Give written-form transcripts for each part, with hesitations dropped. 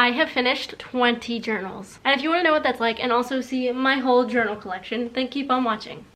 I have finished 20 journals. And if you want to know what that's like and also see my whole journal collection, then keep on watching.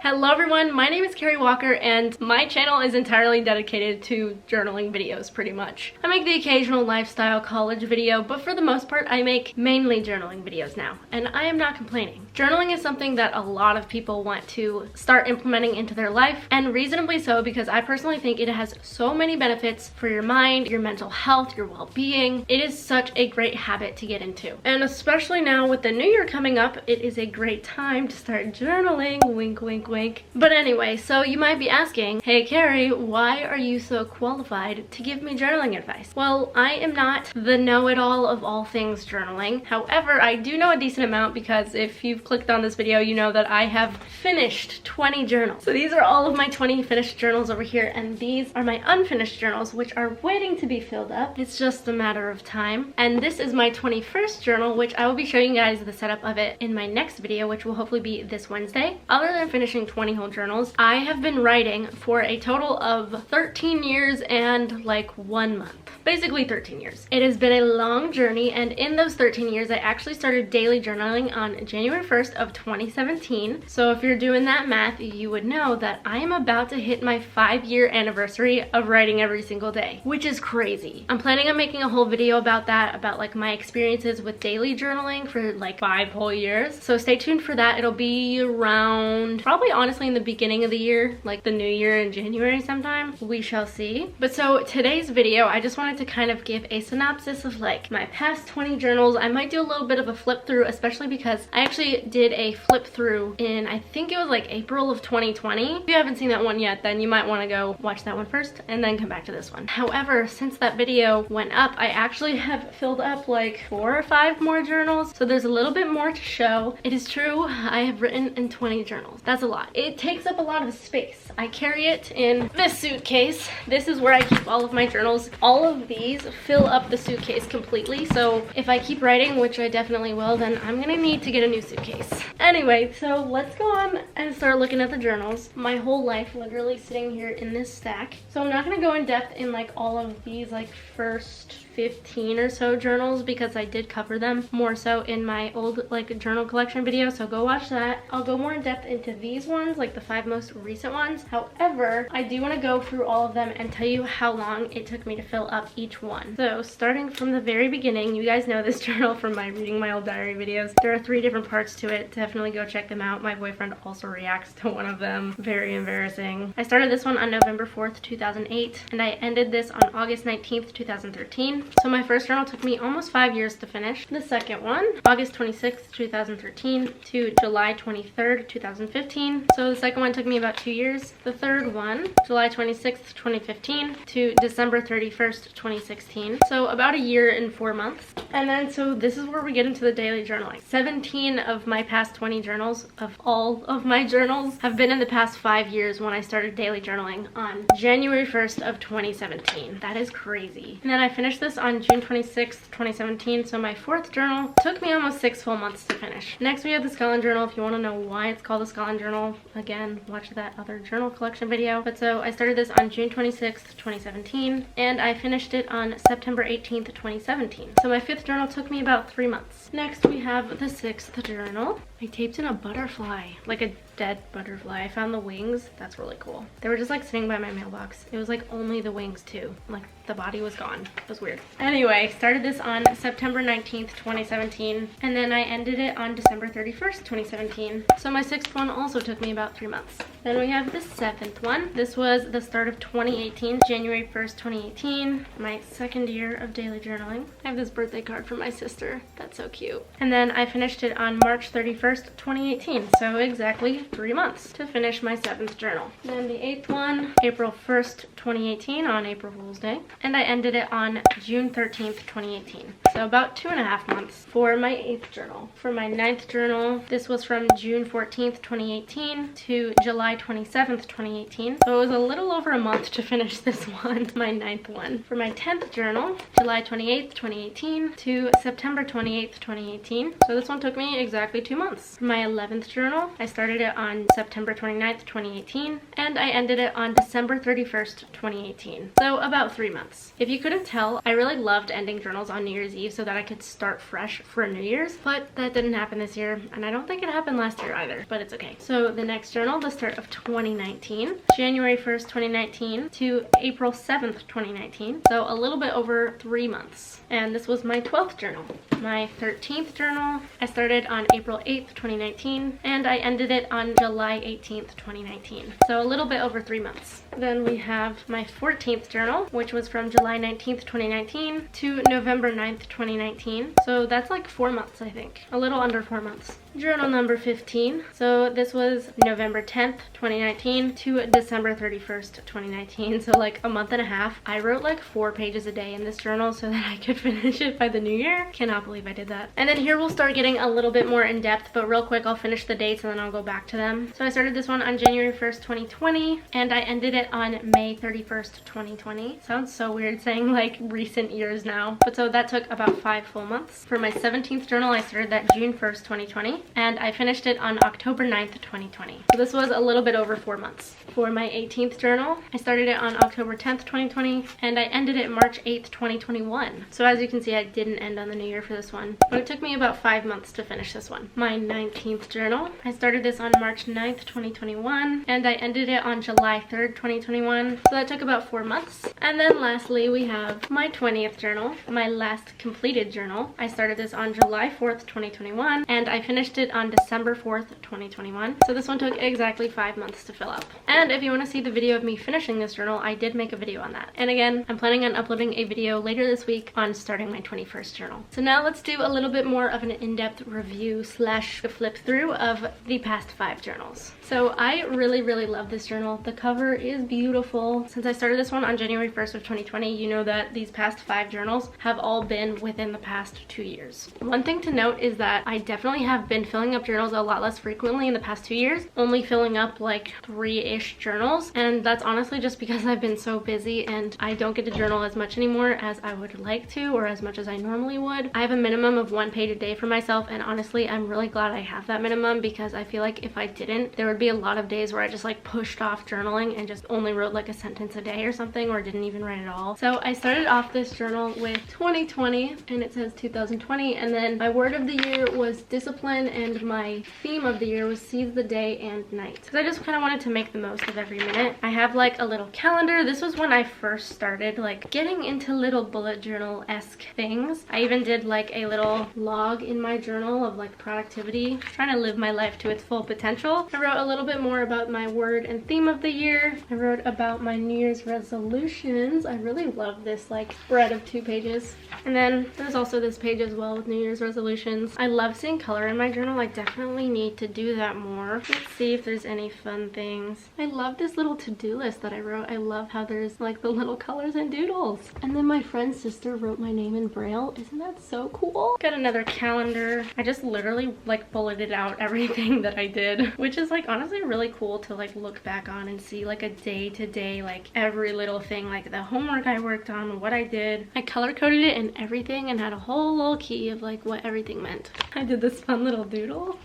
Hello everyone, my name is Carrie Walker and my channel is entirely dedicated to journaling videos pretty much. I make the occasional lifestyle college video, but for the most part I make mainly journaling videos now, and I am not complaining. Journaling is something that a lot of people want to start implementing into their life, and reasonably so, because I personally think it has so many benefits for your mind, your mental health, your well-being. It is such a great habit to get into. And especially now with the new year coming up, it is a great time to start journaling. Wink, wink, wink. But anyway, so you might be asking, hey Carrie, why are you so qualified to give me journaling advice? Well, I am not the know-it-all of all things journaling. However, I do know a decent amount because if you've clicked on this video, you know that I have finished 20 journals. So these are all of my 20 finished journals over here, and these are my unfinished journals, which are waiting to be filled up. It's just a matter of time. And this is my 21st journal, which I will be showing you guys the setup of it in my next video, which will hopefully be this Wednesday. Other than finishing 20 whole journals, I have been writing for a total of 13 years and like 1 month. Basically 13 years. It has been a long journey, and in those 13 years I actually started daily journaling on January 1st of 2017. So if you're doing that math, you would know that I am about to hit my 5-year anniversary of writing every single day, which is crazy. I'm planning on making a whole video about that, about like my experiences with daily journaling for like 5 whole years. So stay tuned for that. It'll be around, probably honestly in the beginning of the year, like the new year in January sometime. We shall see. But so today's video, I just wanted to kind of give a synopsis of like my past 20 journals. I might do a little bit of a flip through, especially because I actually did a flip through in, I think it was like April of 2020. If you haven't seen that one yet, then you might want to go watch that one first and then come back to this one. However, since that video went up, I actually have filled up like 4 or 5 more journals. So there's a little bit more to show. It is true, I have written in 20 journals. That's a lot. It takes up a lot of space. I carry it in this suitcase. This is where I keep all of my journals. All of these fill up the suitcase completely, so if I keep writing, which I definitely will, then I'm gonna need to get a new suitcase. Anyway, so let's go on and start looking at the journals. My whole life literally sitting here in this stack. So I'm not gonna go in depth in like all of these like first 15 or so journals because I did cover them more so in my old like journal collection video, so go watch that. I'll go more in depth into these ones, like the 5 most recent ones. However, I do want to go through all of them and tell you how long it took me to fill up each one. So starting from the very beginning, you guys know this journal from my reading my old diary videos. There are 3 different parts to it. Definitely go check them out. My boyfriend also reacts to one of them. Very embarrassing. I started this one on November 4th, 2008, and I ended this on August 19th, 2013. So my first journal took me almost 5 years to finish. The second one, August 26th, 2013 to July 23rd, 2015. So the second one took me about 2 years. The third one, July 26th, 2015 to December 31st, 2016. So about a year and 4 months. And then so this is where we get into the daily journaling. 17 of my past 20 journals, of all of my journals, have been in the past 5 years when I started daily journaling on January 1st of 2017. That is crazy. And then I finished this on June 26th, 2017, so my 4th journal took me almost 6 full months to finish. Next we have the Skull Journal. If you want to know why it's called the Skull Journal, again, watch that other journal collection video. But so I started this on June 26th, 2017, and I finished it on September 18th, 2017. So my 5th journal took me about 3 months. Next we have the 6th journal. I taped in a butterfly, like a dead butterfly. I found the wings. That's really cool. They were just like sitting by my mailbox. It was like only the wings too. Like the body was gone. It was weird. Anyway, started this on September 19th, 2017, and then I ended it on December 31st, 2017. So my 6th one also took me about 3 months. Then we have the 7th one. This was the start of 2018, January 1st, 2018, my 2nd year of daily journaling. I have this birthday card from my sister. That's so cute. And then I finished it on March 31st, 2018. So exactly 3 months to finish my 7th journal. Then the 8th one, April 1st, 2018 on April Fool's Day. And I ended it on June 13th, 2018. So about 2.5 months for my 8th journal. For my 9th journal, this was from June 14th, 2018 to July July 27th, 2018. So it was a little over a month to finish this one, my 9th one. For my 10th journal, July 28th, 2018 to September 28th, 2018. So this one took me exactly 2 months. For my 11th journal, I started it on September 29th, 2018, and I ended it on December 31st, 2018. So about 3 months. If you couldn't tell, I really loved ending journals on New Year's Eve so that I could start fresh for New Year's, but that didn't happen this year, and I don't think it happened last year either, but it's okay. So the next journal, the start of 2019, January 1st, 2019 to April 7th, 2019. So a little bit over 3 months. And this was my 12th journal. My 13th journal, I started on April 8th, 2019, and I ended it on July 18th, 2019. So a little bit over 3 months. Then we have my 14th journal, which was from July 19th, 2019 to November 9th, 2019. So that's like 4 months, I think. A little under 4 months. Journal number 15. So this was November 10th, 2019 to December 31st, 2019. So like a month and a half. I wrote like 4 pages a day in this journal so that I could finish it by the new year. Cannot believe I did that. And then here we'll start getting a little bit more in depth, but real quick I'll finish the dates and then I'll go back to them. So I started this one on January 1st, 2020, and I ended it on May 31st, 2020. Sounds so weird saying like recent years now. But so that took about 5 full months. For my 17th journal, I started that June 1st, 2020, and I finished it on October 9th, 2020. So this was a little bit over 4 months. For my 18th journal, I started it on October 10th, 2020, and I ended it March 8th, 2021. So as you can see, I didn't end on the new year for this one, but it took me about 5 months to finish this one. My 19th journal, I started this on March 9th, 2021, and I ended it on July 3rd, 2021. So that took about 4 months. And then lastly, we have my 20th journal, my last completed journal. I started this on July 4th, 2021, and I finished it on December 4th, 2021. So this one took exactly 5 months to fill up. And if you want to see the video of me finishing this journal, I did make a video on that. And again, I'm planning on uploading a video later this week on starting my 21st journal. So now let's do a little bit more of an in-depth review slash flip through of the past 5 journals. So I really love this journal. The cover is beautiful. Since I started this one on January 1st of 2020, you know that these past 5 journals have all been within the past 2 years. One thing to note is that I definitely have been filling up journals a lot less frequently in the past 2 years, only filling up like 3-ish journals, and that's honestly just because I've been so busy and I don't get to journal as much anymore as I would like to, or as much as I normally would. I have a minimum of 1 page a day for myself, and honestly I'm really glad I have that minimum, because I feel like if I didn't, there would be a lot of days where I just like pushed off journaling and just only wrote like a sentence a day or something, or didn't even write at all. So I started off this journal with 2020, and it says 2020, and then my word of the year was discipline, and my theme of the year was seize the day and night, because I just kind of wanted to make the most of every minute. I have like a little calendar. This was when I first started like getting into little bullet journal-esque things. I even did like a little log in my journal of like productivity, trying to live my life to its full potential. I wrote a little bit more about my word and theme of the year. I wrote about my New Year's resolutions. I really love this like spread of 2 pages. And then there's also this page as well with New Year's resolutions. I love seeing color in my journal. I definitely need to do that more. Let's see if there's any fun things. I love this little to-do list that I wrote. I love how there's like the little colors and doodles. And then my friend's sister wrote my name in Braille. Isn't that so cool? Got another calendar. I just literally like bulleted out everything that I did, which is like honestly really cool to like look back on and see like a day-to-day, like every little thing, like the homework I worked on, what I did. I color-coded it and everything, and had a whole little key of like what everything meant. I did this fun little doodle.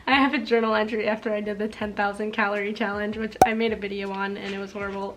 I have a journal entry after I did the 10,000 calorie challenge, which I made a video on and it was horrible.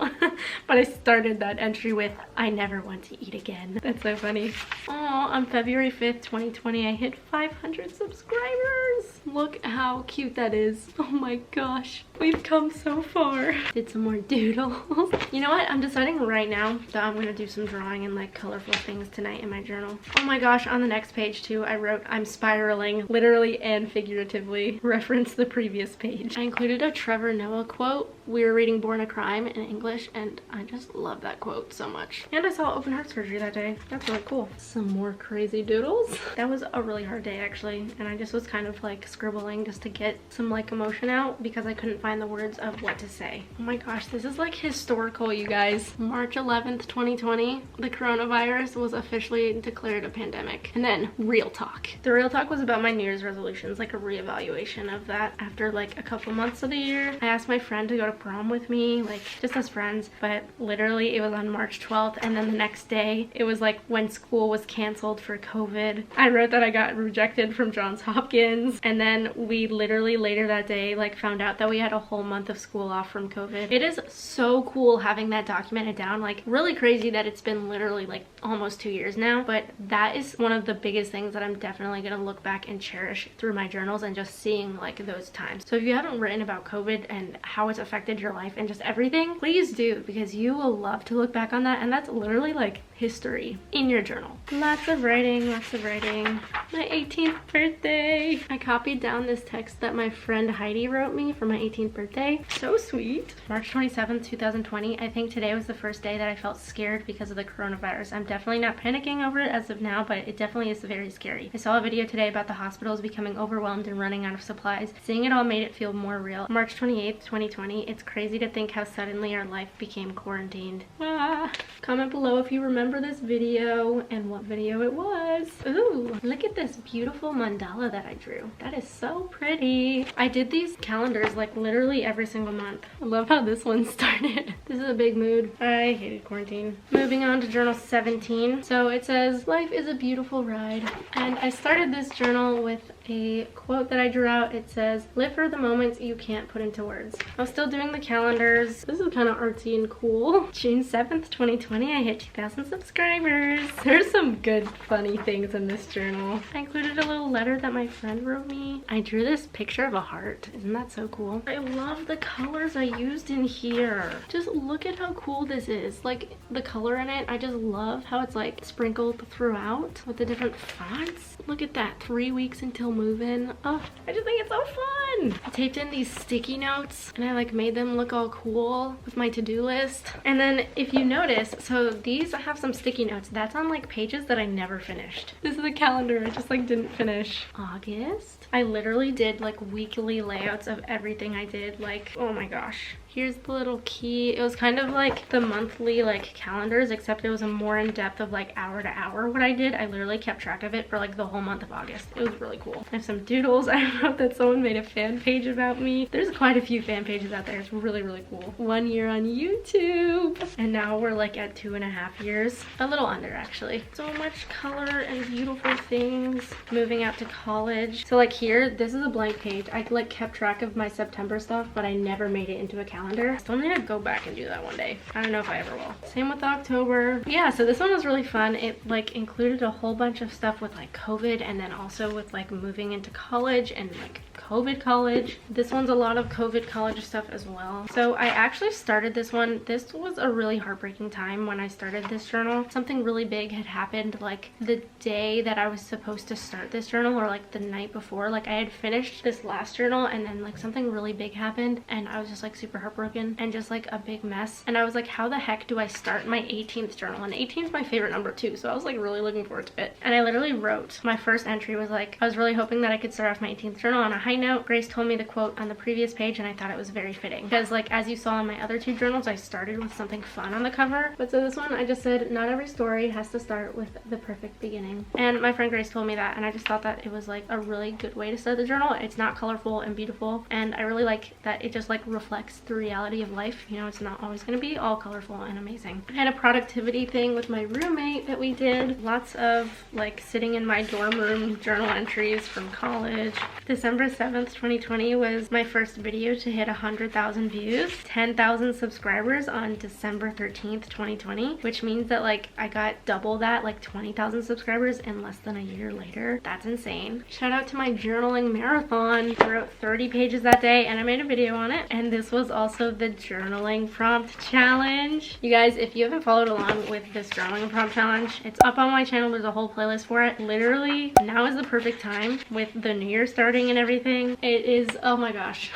But I started that entry with, I never want to eat again. That's so funny. Oh, on February 5th, 2020, I hit 500 subscribers. Look how cute that is. Oh my gosh. We've come so far. Did some more doodles. You know what? I'm deciding right now that I'm gonna do some drawing and like colorful things tonight in my journal. Oh my gosh, on the next page too, I wrote, I'm spiraling, literally and figuratively. Reference the previous page. I included a Trevor Noah quote. We were reading Born a Crime in English, and I just love that quote so much. And I saw open heart surgery that day. That's really cool. Some more crazy doodles. That was a really hard day actually, and I just was kind of like scribbling just to get some like emotion out because I couldn't find the words of what to say. Oh my my gosh, this is like historical, you guys. March 11th, 2020, the coronavirus was officially declared a pandemic. And then real talk. The real talk was about my New Year's resolutions, like a reevaluation of that after like a couple months of the year. I asked my friend to go to prom with me, like just as friends, but literally it was on March 12th, and then the next day it was like when school was canceled for COVID. I wrote that I got rejected from Johns Hopkins, and then we literally later that day like found out that we had a whole month of school off from COVID. It is so cool having that documented down. Like really crazy that it's been literally like almost 2 years now, but that is one of the biggest things that I'm definitely gonna look back and cherish through my journals and just seeing like those times. So if you haven't written about COVID and how it's affected your life and just everything, please do, because you will love to look back on that, and that's literally like history in your journal. Lots of writing, lots of writing. My 18th birthday. I copied down this text that my friend Heidi wrote me for my 18th birthday. So sweet. March 27th, 2020. I think today was the first day that I felt scared because of the coronavirus. I'm definitely not panicking over it as of now, but it definitely is very scary. I saw a video today about the hospitals becoming overwhelmed and running out of supplies. Seeing it all made it feel more real. March 28th, 2020. It's crazy to think how suddenly our life became quarantined. Ah. Comment below if you remember this video and what video it was. Ooh, look at this beautiful mandala that I drew. That is so pretty. I did these calendars like literally every single month. I love how this one started. This is a big mood. I hated quarantine. Moving on to journal 17. So it says, life is a beautiful ride. And I started this journal with a quote that I drew out. It says, live for the moments you can't put into words. I was still doing the calendars. This is kind of artsy and cool. June 7th, 2020, I hit 2,000 subscribers. There's some good funny things in this journal. I included a little letter that my friend wrote me. I drew this picture of a heart. Isn't that so cool? I love the colors I used in here. Just look at how cool this is. Like the color in it, I just love how it's like sprinkled throughout with the different fonts. Look at that, 3 weeks until move-in. Oh, I just think it's so fun. I taped in these sticky notes and I like made them look all cool with my to-do list. And then if you notice, so these have some sticky notes. That's on like pages that I never finished. This is a calendar I just like didn't finish. August. I literally did like weekly layouts of everything I did. Like, oh my gosh. Here's the little key. It was kind of like the monthly like calendars, except it was a more in depth of like hour to hour what I did. I literally kept track of it for like the whole month of August. It was really cool. I have some doodles. I wrote that someone made a fan page about me. There's quite a few fan pages out there. It's really, really cool. 1 year on YouTube. And now we're like at 2.5 years. A little under actually. So much color and beautiful things. Moving out to college. So like here, this is a blank page. I like kept track of my September stuff, but I never made it into a calendar. Still need to go back and do that one day. I don't know if I ever will. Same with October. Yeah, so this one was really fun. It like included a whole bunch of stuff with like COVID, and then also with like moving into college and like COVID college. This one's a lot of COVID college stuff as well. So I actually started this one. This was a really heartbreaking time when I started this journal. Something really big had happened like the day that I was supposed to start this journal, or like the night before. Like I had finished this last journal and then like something really big happened and I was just like super heartbroken and just like a big mess. And I was like, how the heck do I start my 18th journal? And 18 is my favorite number too, so I was like really looking forward to it. And I literally wrote, my first entry was like, I was really hoping that I could start off my 18th journal on a high note. Grace told me the quote on the previous page and I thought it was very fitting because like as you saw in my other 2 journals, I started with something fun on the cover. But so this one I just said, not every story has to start with the perfect beginning. And my friend Grace told me that, and I just thought that it was like a really good way to start the journal. It's not colorful and beautiful, and I really like that it just like reflects the reality of life. You know, it's not always going to be all colorful and amazing. I had a productivity thing with my roommate that we did. Lots of like sitting in my dorm room journal entries from college. December 7th, 2020 was my first video to hit 100,000 views, 10,000 subscribers on December 13th, 2020, which means that like I got double that, like 20,000 subscribers in less than a year later. That's insane. Shout out to my journaling marathon. I wrote 30 pages that day and I made a video on it. And this was also the journaling prompt challenge. You guys, if you haven't followed along with this journaling prompt challenge, it's up on my channel. There's a whole playlist for it. Literally, now is the perfect time with the new year starting and everything. It is, oh my gosh.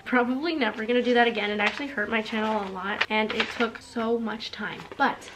Probably never gonna do that again. It actually hurt my channel a lot and it took so much time. But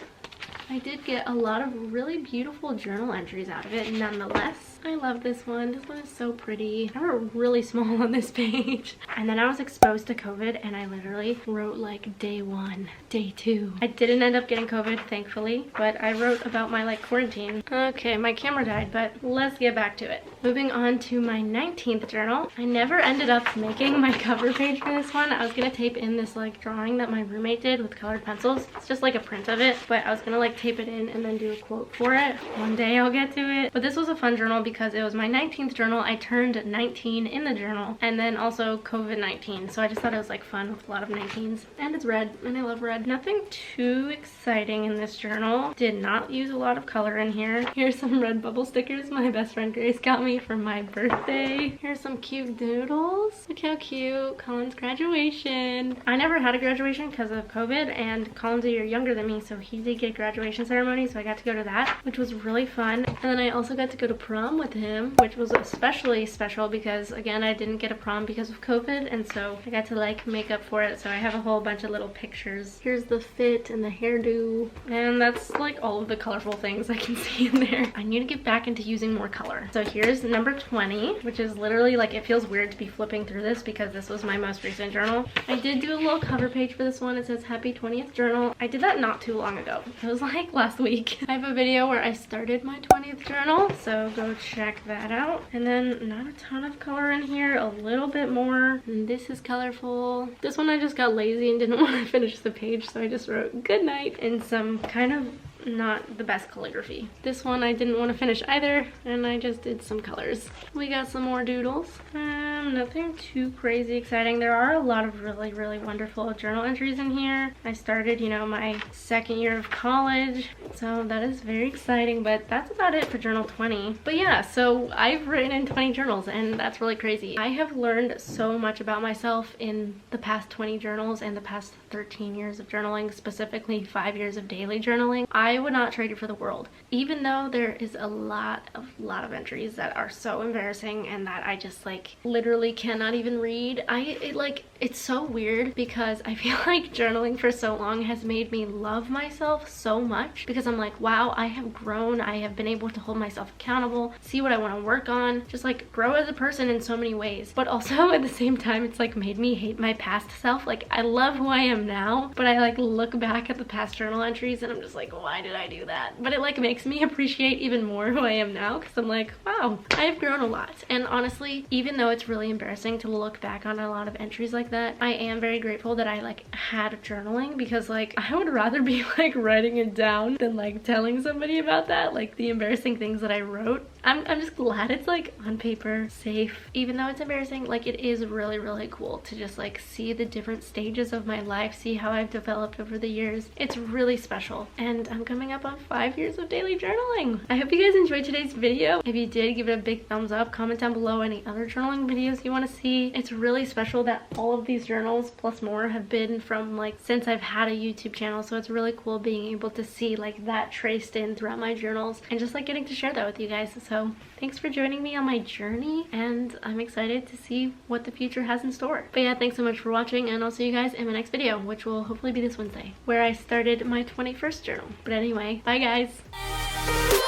I did get a lot of really beautiful journal entries out of it nonetheless. I love this one. This one is so pretty. I wrote really small on this page. And then I was exposed to COVID and I literally wrote like day 1, day 2. I didn't end up getting COVID, thankfully, but I wrote about my like quarantine. Okay, my camera died, but let's get back to it. Moving on to my 19th journal. I never ended up making my cover page for this one. I was gonna tape in this like drawing that my roommate did with colored pencils. It's just like a print of it, but I was gonna like tape it in and then do a quote for it. One day I'll get to it. But this was a fun journal because it was my 19th journal. I turned 19 in the journal, and then also COVID-19. So I just thought it was like fun with a lot of 19s. And it's red, and I love red. Nothing too exciting in this journal. Did not use a lot of color in here. Here's some red bubble stickers my best friend Grace got me for my birthday. Here's some cute doodles. Look how cute. Colin's graduation. I never had a graduation because of COVID, and Colin's a year younger than me, so he did get a graduation ceremony, so I got to go to that, which was really fun. And then I also got to go to prom with him, which was especially special because, again, I didn't get a prom because of COVID, and so I got to like make up for it. So I have a whole bunch of little pictures. Here's the fit and the hairdo, and that's like all of the colorful things I can see in there. I need to get back into using more color. So here's number 20, which is literally like, it feels weird to be flipping through this because this was my most recent journal. I did do a little cover page for this one. It says happy 20th journal. I did that not too long ago. It was like last week. I have a video where I started my 20th journal, so go check that out. And then not a ton of color in here, a little bit more. And this is colorful. This one I just got lazy and didn't want to finish the page, so I just wrote good night in some kind of not the best calligraphy. This one I didn't want to finish either, and I just did some colors. We got some more doodles. Nothing too crazy exciting. There are a lot of really wonderful journal entries in here. I started, you know, my second year of college, so that is very exciting, but that's about it for journal 20. But yeah, so I've written in 20 journals, and that's really crazy. I have learned so much about myself in the past 20 journals and the past 13 years of journaling, specifically 5 years of daily journaling. I would not trade it for the world, even though there is a lot of entries that are so embarrassing and that I just like literally cannot even read. It's so weird because I feel like journaling for so long has made me love myself so much, because I'm like, wow, I have grown. I have been able to hold myself accountable, see what I want to work on, just like grow as a person in so many ways. But also at the same time, it's like made me hate my past self. Like, I love who I am now, but I like look back at the past journal entries and I'm just like, why did I do that? But it like makes me appreciate even more who I am now, because I'm like, wow, I've grown a lot. And honestly, even though it's really embarrassing to look back on a lot of entries like that, I am very grateful that I like had journaling, because like I would rather be like writing it down than like telling somebody about that, like the embarrassing things that I wrote. I'm just glad it's like on paper, safe. Even though it's embarrassing, like it is really cool to just like see the different stages of my life, see how I've developed over the years. It's really special, and I'm coming up on 5 years of daily journaling. I hope you guys enjoyed today's video. If you did, give it a big thumbs up. Comment down below any other journaling videos you want to see. It's really special that all of these journals plus more have been from like since I've had a YouTube channel, so it's really cool being able to see like that traced in throughout my journals and just like getting to share that with you guys. So thanks for joining me on my journey, and I'm excited to see what the future has in store. But yeah, thanks so much for watching, and I'll see you guys in my next video, which will hopefully be this Wednesday, where I started my 21st journal. But anyway, bye guys.